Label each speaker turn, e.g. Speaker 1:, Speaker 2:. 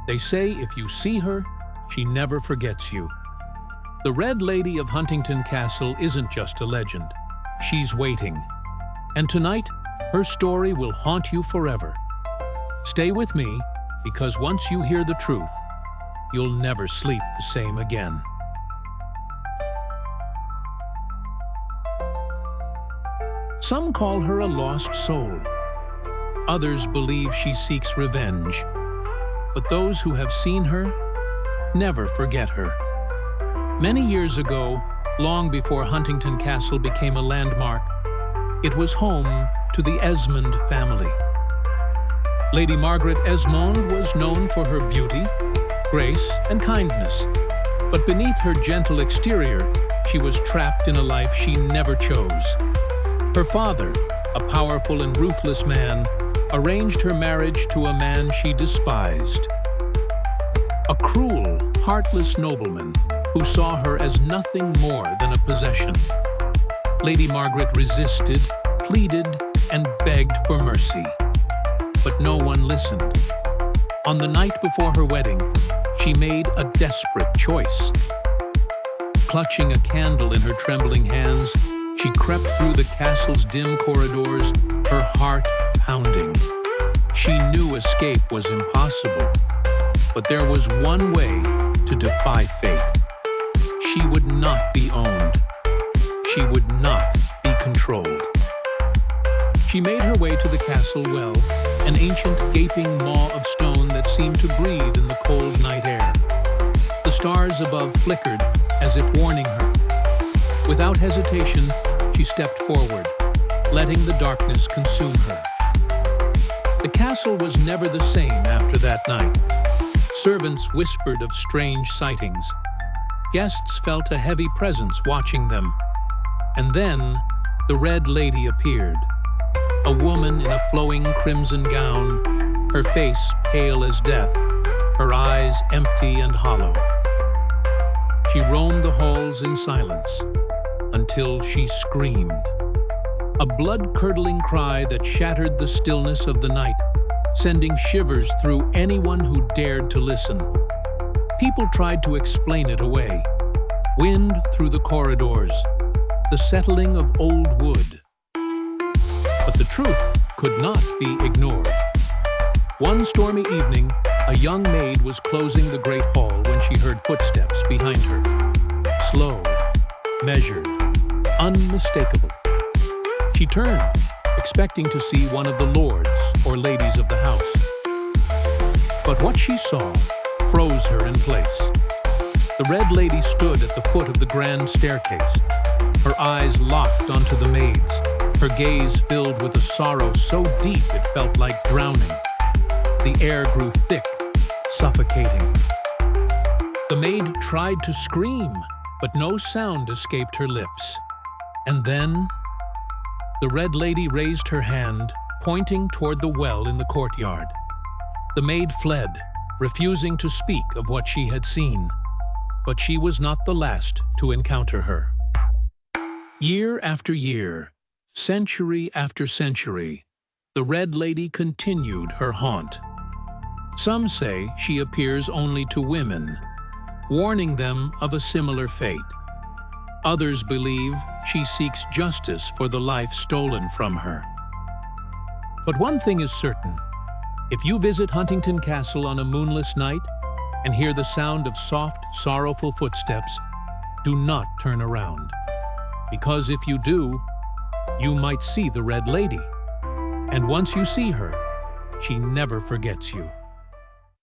Speaker 1: They say if you see her, she never forgets you. The Red Lady of Huntington Castle isn't just a legend. She's waiting. And tonight, her story will haunt you forever. Stay with me, because once you hear the truth, you'll never sleep the same again. Some call her a lost soul. Others believe she seeks revenge. But those who have seen her never forget her. Many years ago, long before Huntington Castle became a landmark, it was home to the Esmond family. Lady Margaret Esmond was known for her beauty, grace, and kindness. But beneath her gentle exterior, she was trapped in a life she never chose. Her father, a powerful and ruthless man, arranged her marriage to a man she despised. A cruel, heartless nobleman who saw her as nothing more than a possession. Lady Margaret resisted, pleaded, and begged for mercy. But no one listened. On the night before her wedding, she made a desperate choice. Clutching a candle in her trembling hands, she crept through the castle's dim corridors, her heart pounding. She knew escape was impossible, but there was one way to defy fate. She would not be owned. She would not be controlled. She made her way to the castle well, an ancient gaping maw of stone that seemed to breathe in the cold night air. The stars above flickered as if warning her. Without hesitation, she stepped forward, letting the darkness consume her. The castle was never the same after that night. Servants whispered of strange sightings. Guests felt a heavy presence watching them. And then, the Red Lady appeared. A woman in a flowing crimson gown, her face pale as death, her eyes empty and hollow. She roamed the halls in silence until she screamed. A blood-curdling cry that shattered the stillness of the night, sending shivers through anyone who dared to listen. People tried to explain it away. Wind through the corridors, the settling of old wood. But the truth could not be ignored. One stormy evening, a young maid was closing the great hall when she heard footsteps behind her. Slow, measured, unmistakable. She turned, expecting to see one of the lords or ladies of the house. But what she saw froze her in place. The Red Lady stood at the foot of the grand staircase, her eyes locked onto the maid's, her gaze filled with a sorrow so deep it felt like drowning. The air grew thick, suffocating. The maid tried to scream, but no sound escaped her lips. And then, the Red Lady raised her hand, pointing toward the well in the courtyard. The maid fled, refusing to speak of what she had seen. But she was not the last to encounter her. Year after year, century after century, the Red Lady continued her haunt. Some say she appears only to women, warning them of a similar fate. Others believe she seeks justice for the life stolen from her. But one thing is certain. If you visit Huntington Castle on a moonless night and hear the sound of soft, sorrowful footsteps, do not turn around. Because if you do, you might see the Red Lady. And once you see her, she never forgets you.